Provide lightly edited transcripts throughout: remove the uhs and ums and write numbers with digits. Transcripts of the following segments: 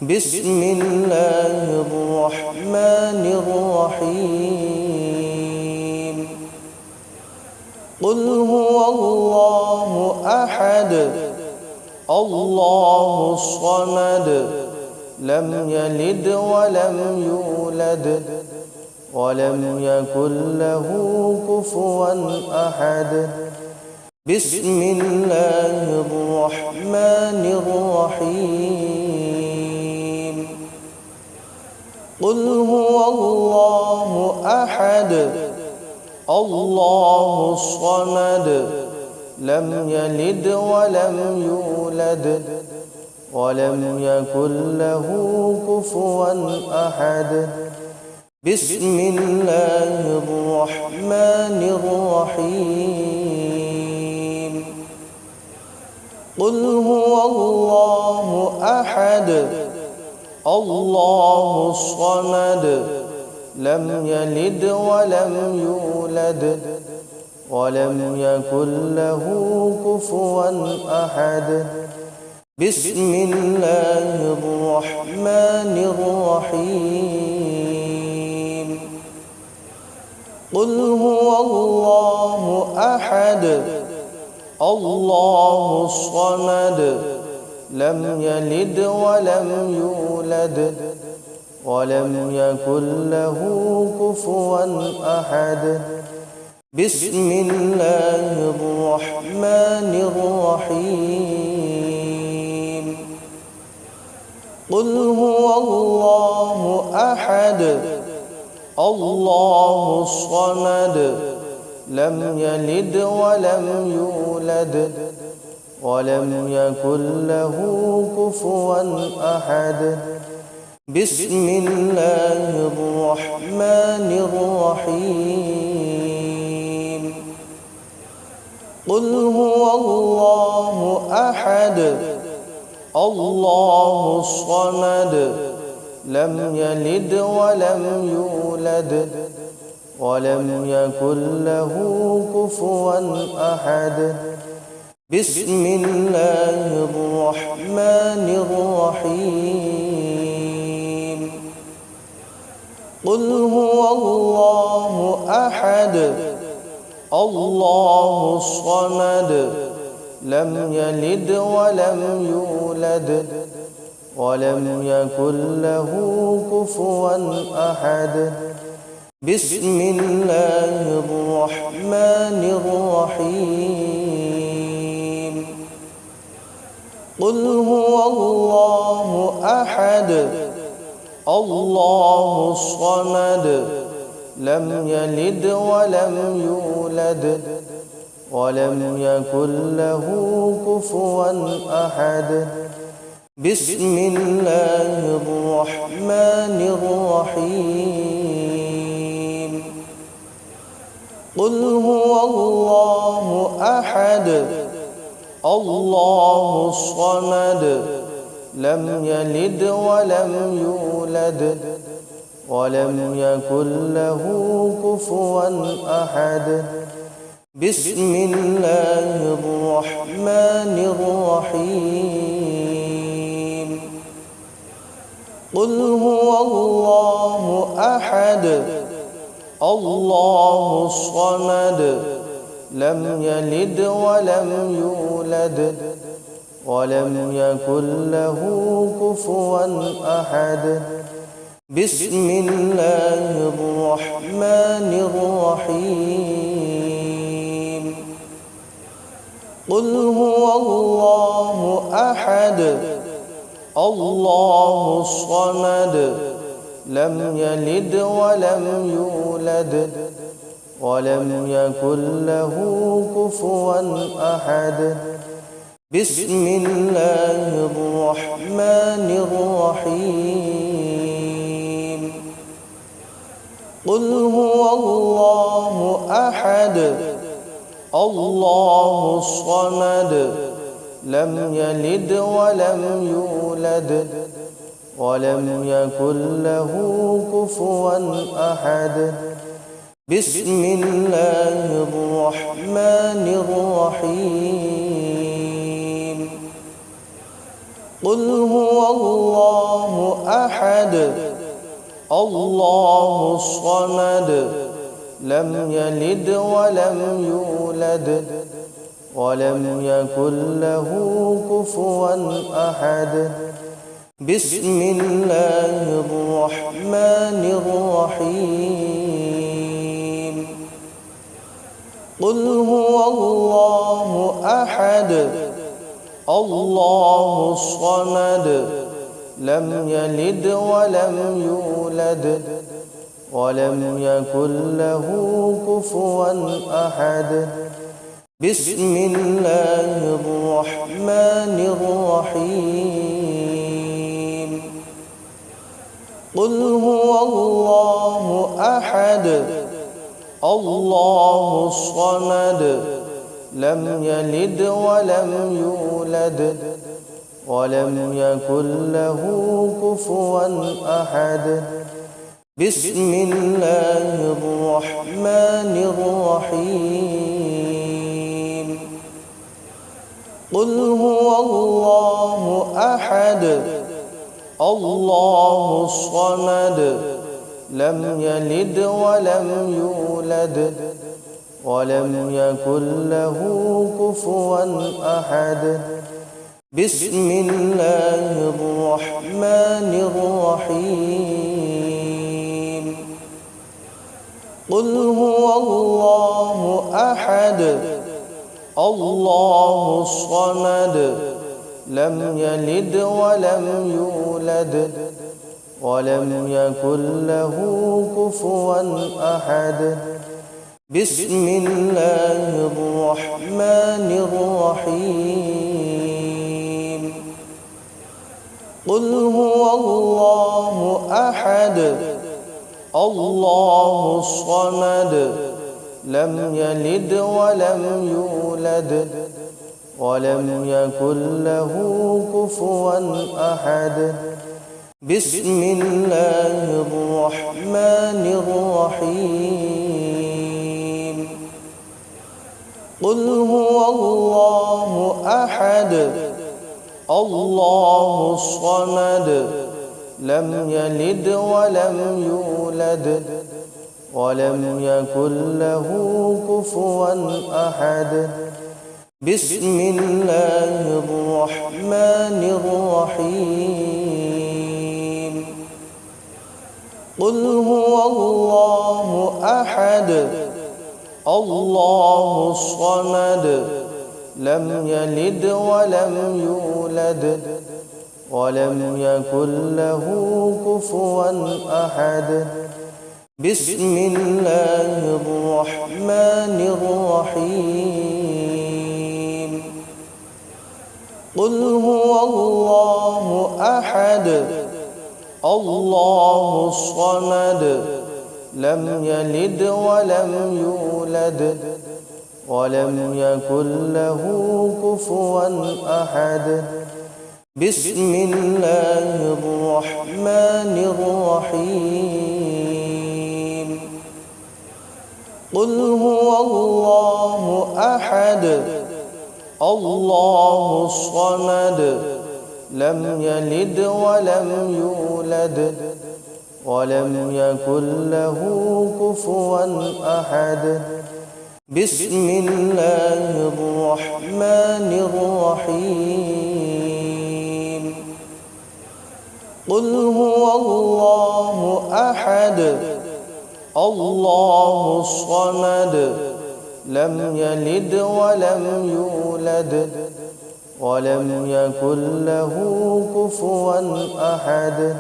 بسم الله الرحمن الرحيم قل هو الله أحد الله الصمد لم يلد ولم يولد ولم يكن له كفوا أحد بسم الله الرحمن الرحيم قل هو الله أحد الله الصمد لم يلد ولم يولد ولم يكن له كفوا أحد بسم الله الرحمن الرحيم قل هو الله أحد الله الصمد لم يلد ولم يولد ولم يكن له كفوا أحد بسم الله الرحمن الرحيم قل هو الله أحد الله الصمد لم يلد ولم يولد ولم يكن له كفوا أحد بسم الله الرحمن الرحيم قل هو الله أحد الله الصمد لم يلد ولم يولد ولم يكن له كفوا أحد بسم الله الرحمن الرحيم قل هو الله أحد الله الصمد لم يلد ولم يولد ولم يكن له كفوا أحد بسم الله الرحمن الرحيم قل هو الله أحد الله الصمد لم يلد ولم يولد ولم يكن له كفوا أحد بسم الله الرحمن الرحيم قل هو الله أحد الله الصمد لم يلد ولم يولد ولم يكن له كفوا أحد بسم الله الرحمن الرحيم قل هو الله أحد الله الصمد لم يلد ولم يولد ولم يكن له كفوا أحد بسم الله الرحمن الرحيم قل هو الله أحد الله الصمد لم يلد ولم يولد ولم يكن له كفوا أحد بسم الله الرحمن الرحيم قل هو الله أحد الله الصمد لم يلد ولم يولد ولم يكن له كفوا أحد بسم الله الرحمن الرحيم قل هو الله أحد الله الصمد لم يلد ولم يولد ولم يكن له كفوا أحد بسم الله الرحمن الرحيم قل هو الله أحد الله الصمد لم يلد ولم يولد ولم يكن له كفوا أحد بسم الله الرحمن الرحيم قل هو الله أحد الله الصمد لم يلد ولم يولد ولم يكن له كفوا أحد بسم الله الرحمن الرحيم قل هو الله أحد الله الصمد لم يلد ولم يولد ولم يكن له كفوا أحد بسم الله الرحمن الرحيم قل هو الله أحد الله الصمد لم يلد ولم يولد ولم يكن له كفوا أحد بسم الله الرحمن الرحيم قل هو الله أحد الله الصمد لم يلد ولم يولد ولم يكن له كفوا أحد بسم الله الرحمن الرحيم قل هو الله أحد الله الصمد لم يلد ولم يولد ولم يكن له كفوا أحد بسم الله الرحمن الرحيم قل هو الله أحد الله الصمد لم يلد ولم يولد ولم يكن له كفوا أحد بسم الله الرحمن الرحيم قل هو الله أحد الله الصمد لم يلد ولم يولد ولم يكن له كفوا أحد بسم الله الرحمن الرحيم قل هو الله أحد الله الصمد لم يلد ولم يولد ولم يكن له كفوا أحد بسم الله الرحمن الرحيم قل هو الله أحد الله الصمد لم يلد ولم يولد ولم يكن له كفوا أحد بسم الله الرحمن الرحيم قل هو الله أحد الله الصمد لم يلد ولم يولد ولم يكن له كفوا أحد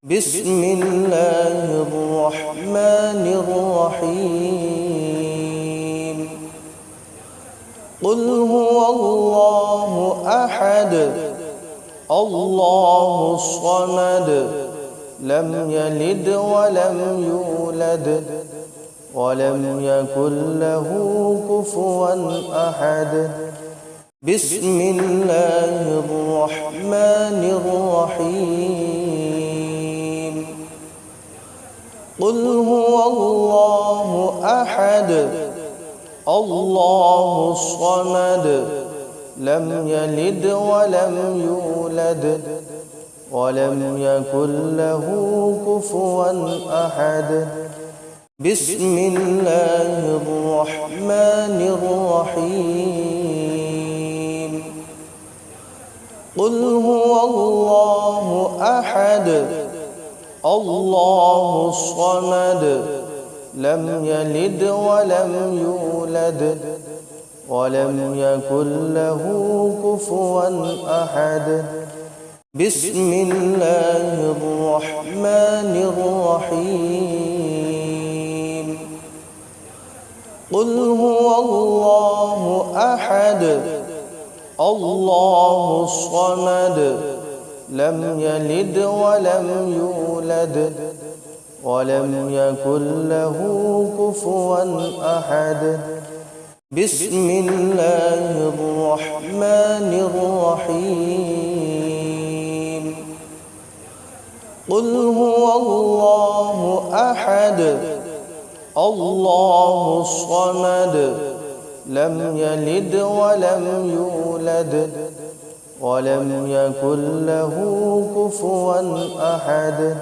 بسم الله الرحمن الرحيم قل هو الله أحد الله الصمد لم يلد ولم يولد ولم يكن له كفوا أحد بسم الله الرحمن الرحيم قل هو الله أحد الله الصمد لم يلد ولم يولد ولم يكن له كفوا أحد بسم الله الرحمن الرحيم قل هو الله أحد الله الصمد لم يلد ولم يولد ولم يكن له كفوا أحد بسم الله الرحمن الرحيم قل هو الله أحد الله الصمد لم يلد ولم يولد ولم يكن له كفوا أحد بسم الله الرحمن الرحيم قل هو الله أحد الله الصمد لم يلد ولم يولد ولم يكن له كفوا أحد